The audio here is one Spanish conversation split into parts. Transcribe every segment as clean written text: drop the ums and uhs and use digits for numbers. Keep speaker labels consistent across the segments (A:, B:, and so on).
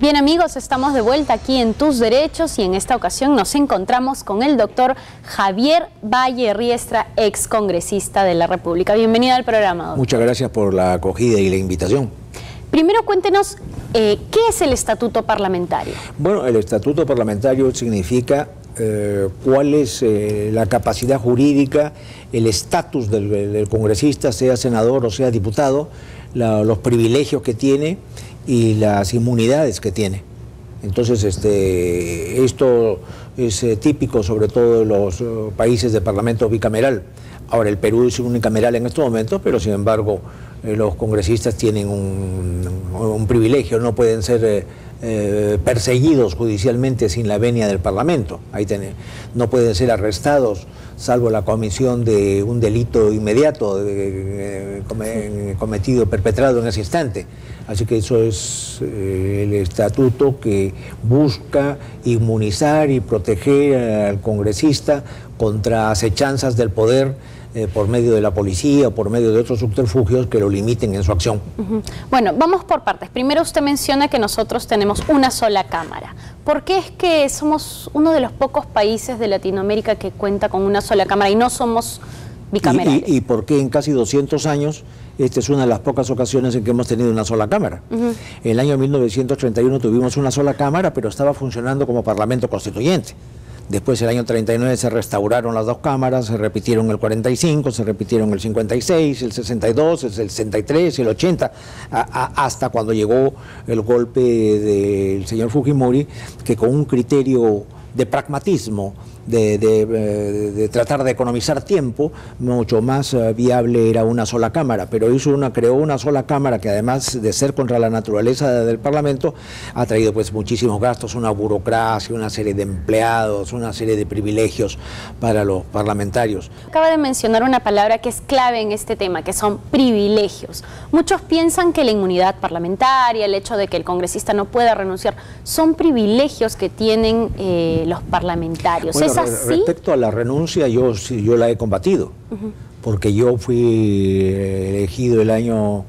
A: Bien amigos, estamos de vuelta aquí en Tus Derechos y en esta ocasión nos encontramos con el doctor Javier Valle Riestra, ex congresista de la República. Bienvenido al programa, doctor.
B: Muchas gracias por la acogida y la invitación.
A: Primero cuéntenos, ¿qué es el estatuto parlamentario?
B: Bueno, el estatuto parlamentario significa cuál es la capacidad jurídica, el estatus del congresista, sea senador o sea diputado, los privilegios que tiene y las inmunidades que tiene. Entonces, esto es típico sobre todo de los países de parlamento bicameral. Ahora, el Perú es unicameral en estos momentos, pero sin embargo los congresistas tienen un privilegio, no pueden ser perseguidos judicialmente sin la venia del Parlamento. No pueden ser arrestados salvo la comisión de un delito inmediato perpetrado en ese instante. Así que eso es el estatuto que busca inmunizar y proteger al congresista contra acechanzas del poder por medio de la policía o por medio de otros subterfugios que lo limiten en su acción.
A: Bueno, vamos por partes. Primero usted menciona que nosotros tenemos una sola Cámara. ¿Por qué es que somos uno de los pocos países de Latinoamérica que cuenta con una sola Cámara y no somos bicamerales?
B: ¿Y por qué en casi 200 años esta es una de las pocas ocasiones en que hemos tenido una sola Cámara? En el año 1931 tuvimos una sola Cámara, pero estaba funcionando como Parlamento Constituyente. Después, el año 39, se restauraron las dos cámaras, se repitieron el 45, se repitieron el 56, el 62, el 63, el 80, hasta cuando llegó el golpe del señor Fujimori, que con un criterio de pragmatismo, de tratar de economizar tiempo, mucho más viable era una sola Cámara, pero creó una sola Cámara que, además de ser contra la naturaleza del Parlamento, ha traído pues muchísimos gastos, una burocracia, una serie de empleados, una serie de privilegios para los parlamentarios.
A: Acaba de mencionar una palabra que es clave en este tema, que son privilegios. Muchos piensan que la inmunidad parlamentaria, el hecho de que el congresista no pueda renunciar, son privilegios que tienen los parlamentarios.
B: Bueno, respecto a la renuncia, yo la he combatido, porque yo fui elegido el año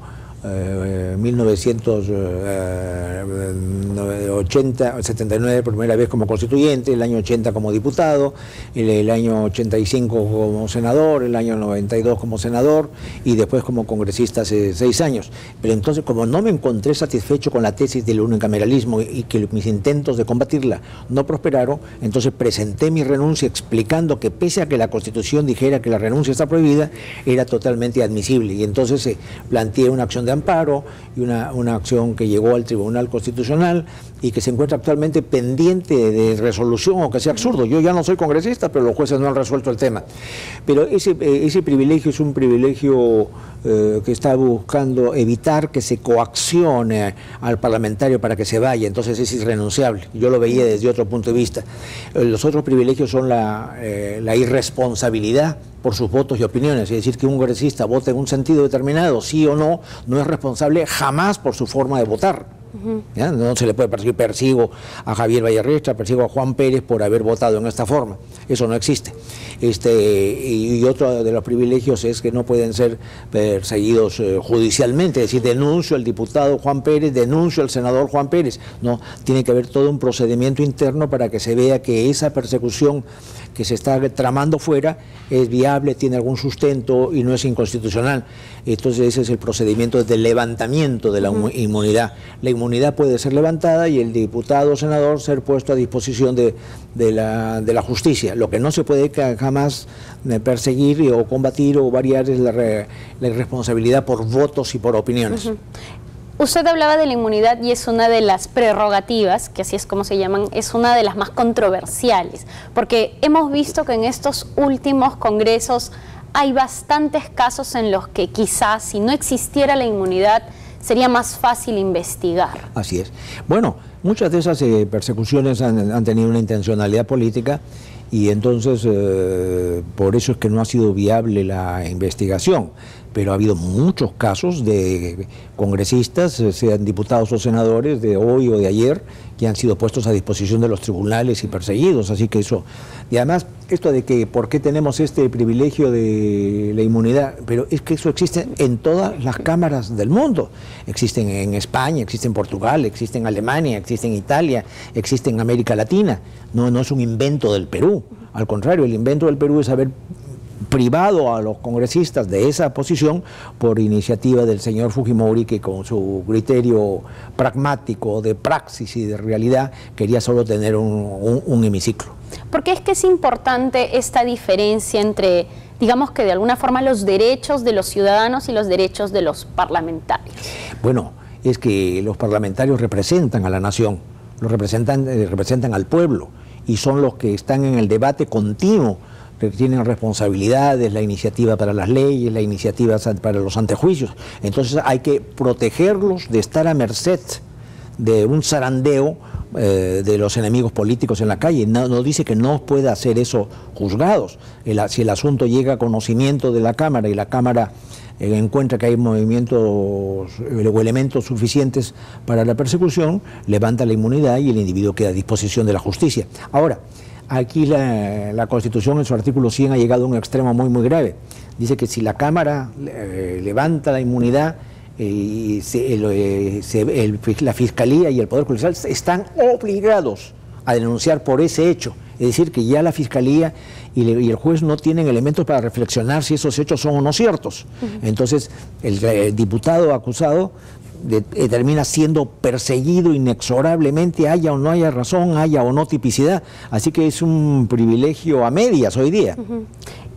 B: 79 por primera vez como constituyente, el año 80 como diputado, el año 85 como senador, el año 92 como senador y después como congresista hace 6 años. Pero entonces, como no me encontré satisfecho con la tesis del unicameralismo y que mis intentos de combatirla no prosperaron, entonces presenté mi renuncia explicando que pese a que la Constitución dijera que la renuncia está prohibida, era totalmente admisible, y entonces planteé una acción de amparo y una acción que llegó al Tribunal Constitucional y que se encuentra actualmente pendiente de resolución, aunque sea absurdo. Yo ya no soy congresista, pero los jueces no han resuelto el tema. Pero ese privilegio es un privilegio que está buscando evitar que se coaccione al parlamentario para que se vaya, entonces es irrenunciable. Yo lo veía desde otro punto de vista. Los otros privilegios son la irresponsabilidad por sus votos y opiniones, es decir, que un congresista vote en un sentido determinado, sí o no, no es responsable jamás por su forma de votar. ¿Ya? No se le puede perseguir. Persigo a Javier Valle Riestra, persigo a Juan Pérez por haber votado en esta forma. Eso no existe. Y otro de los privilegios es que no pueden ser perseguidos judicialmente, es decir, denuncio al diputado Juan Pérez, denuncio al senador Juan Pérez. No, tiene que haber todo un procedimiento interno para que se vea que esa persecución que se está tramando fuera es viable, tiene algún sustento y no es inconstitucional. Entonces ese es el procedimiento de levantamiento de la inmunidad. La inmunidad puede ser levantada y el diputado o senador ser puesto a disposición de la justicia. Lo que no se puede jamás perseguir o combatir o variar es la irresponsabilidad por votos y por opiniones.
A: Usted hablaba de la inmunidad y es una de las prerrogativas, que así es como se llaman, es una de las más controversiales, porque hemos visto que en estos últimos congresos hay bastantes casos en los que quizás si no existiera la inmunidad sería más fácil investigar.
B: Así es. Bueno, muchas de esas persecuciones han tenido una intencionalidad política y entonces por eso es que no ha sido viable la investigación. pero ha habido muchos casos de congresistas, sean diputados o senadores, de hoy o de ayer, que han sido puestos a disposición de los tribunales y perseguidos, así que eso... Y además, esto de que por qué tenemos este privilegio de la inmunidad, pero es que eso existe en todas las cámaras del mundo. Existen en España, existe en Portugal, existe en Alemania, existe en Italia, existe en América Latina. No es un invento del Perú. Al contrario, el invento del Perú es haber privado a los congresistas de esa posición por iniciativa del señor Fujimori, que con su criterio pragmático de praxis y de realidad quería solo tener un hemiciclo.
A: ¿Por qué es que es importante esta diferencia entre, digamos que de alguna forma, los derechos de los ciudadanos y los derechos de los parlamentarios?
B: Bueno, es que los parlamentarios representan a la nación, representan al pueblo, y son los que están en el debate continuo, que tienen responsabilidades, la iniciativa para las leyes, la iniciativa para los antejuicios. Entonces hay que protegerlos de estar a merced de un zarandeo de los enemigos políticos en la calle. No dice que no pueda hacer eso juzgados. Si el asunto llega a conocimiento de la Cámara y la Cámara encuentra que hay movimientos o elementos suficientes para la persecución, levanta la inmunidad y el individuo queda a disposición de la justicia. Ahora, aquí la Constitución en su artículo 100 ha llegado a un extremo muy grave. Dice que si la Cámara levanta la inmunidad, la Fiscalía y el Poder Judicial están obligados a denunciar por ese hecho. Es decir, que ya la Fiscalía y el juez no tienen elementos para reflexionar si esos hechos son o no ciertos. Entonces, el diputado acusado termina siendo perseguido inexorablemente, haya o no haya razón, haya o no tipicidad. Así que es un privilegio a medias hoy día.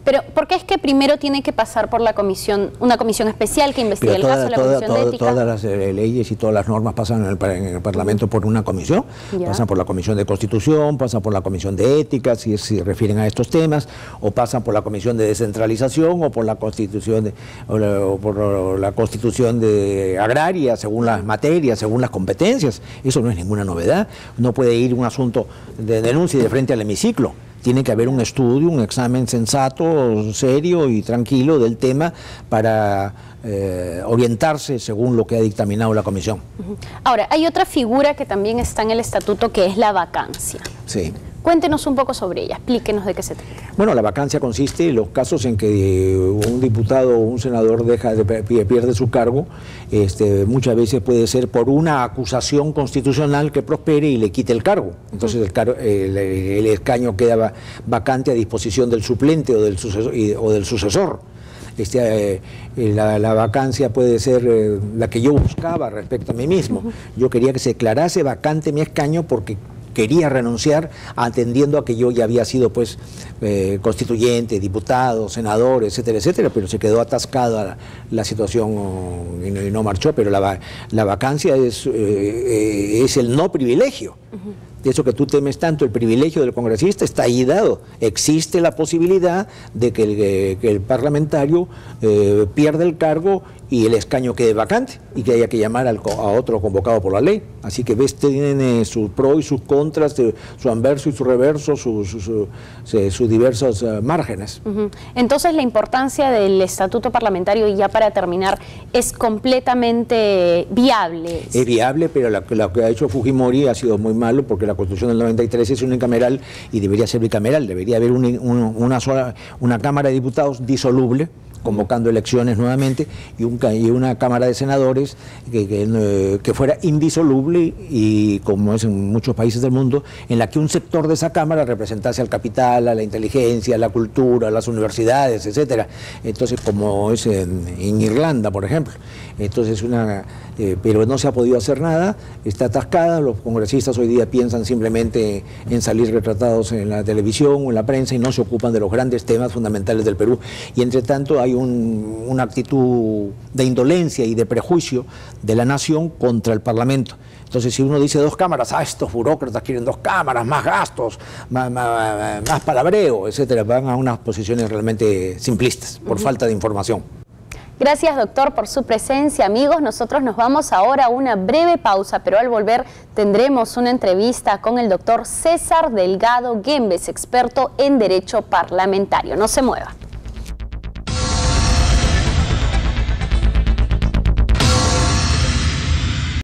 A: Pero ¿por qué es que primero tiene que pasar por la comisión, una comisión especial que investigue el caso, la comisión de ética?
B: Todas las leyes y todas las normas pasan en el Parlamento por una comisión, pasan por la Comisión de Constitución, pasan por la Comisión de Ética, si se refieren a estos temas, o pasan por la Comisión de Descentralización, o por la Constitución por la Constitución de Agraria, según las materias, según las competencias. Eso no es ninguna novedad. No puede ir un asunto de denuncia y de frente al hemiciclo. Tiene que haber un estudio, un examen sensato, serio y tranquilo del tema para orientarse según lo que ha dictaminado la comisión.
A: Ahora, hay otra figura que también está en el estatuto, que es la vacancia.
B: Sí.
A: Cuéntenos un poco sobre ella, explíquenos de qué se trata.
B: Bueno, la vacancia consiste en los casos en que un diputado o un senador pierde su cargo. Muchas veces puede ser por una acusación constitucional que prospere y le quite el cargo. Entonces el escaño queda vacante a disposición del suplente o del sucesor. La vacancia puede ser la que yo buscaba respecto a mí mismo. Yo quería que se declarase vacante mi escaño porque quería renunciar, atendiendo a que yo ya había sido constituyente, diputado, senador, etcétera, pero se quedó atascada la situación y no marchó. Pero la vacancia es el no privilegio. De eso que tú temes tanto, el privilegio del congresista está ahí dado. Existe la posibilidad de que el parlamentario pierda el cargo y el escaño quede vacante y que haya que llamar a otro convocado por la ley. Así que tiene sus pros y sus contras, su anverso y su reverso, sus diversos márgenes.
A: Entonces la importancia del estatuto parlamentario, y ya para terminar, es completamente viable.
B: Es viable, pero lo que ha hecho Fujimori ha sido muy malo, porque la Constitución del 93 es unicameral y debería ser bicameral. Debería haber una Cámara de Diputados disoluble, convocando elecciones nuevamente, y una Cámara de Senadores que fuera indisoluble, y como es en muchos países del mundo, en la que un sector de esa Cámara representase al capital, a la inteligencia, a la cultura, a las universidades, etcétera. Entonces, como es en Irlanda, por ejemplo. Entonces, pero no se ha podido hacer nada, está atascada. Los congresistas hoy día piensan simplemente en salir retratados en la televisión o en la prensa y no se ocupan de los grandes temas fundamentales del Perú. Y entre tanto hay una actitud de indolencia y de prejuicio de la nación contra el Parlamento. Entonces, si uno dice 2 cámaras, estos burócratas quieren 2 cámaras, más gastos, más palabreo, etcétera, van a unas posiciones realmente simplistas por falta de información.
A: Gracias, doctor, por su presencia. Amigos, nosotros nos vamos ahora a una breve pausa, pero al volver tendremos una entrevista con el doctor César Delgado Guembes, experto en Derecho Parlamentario. No se mueva.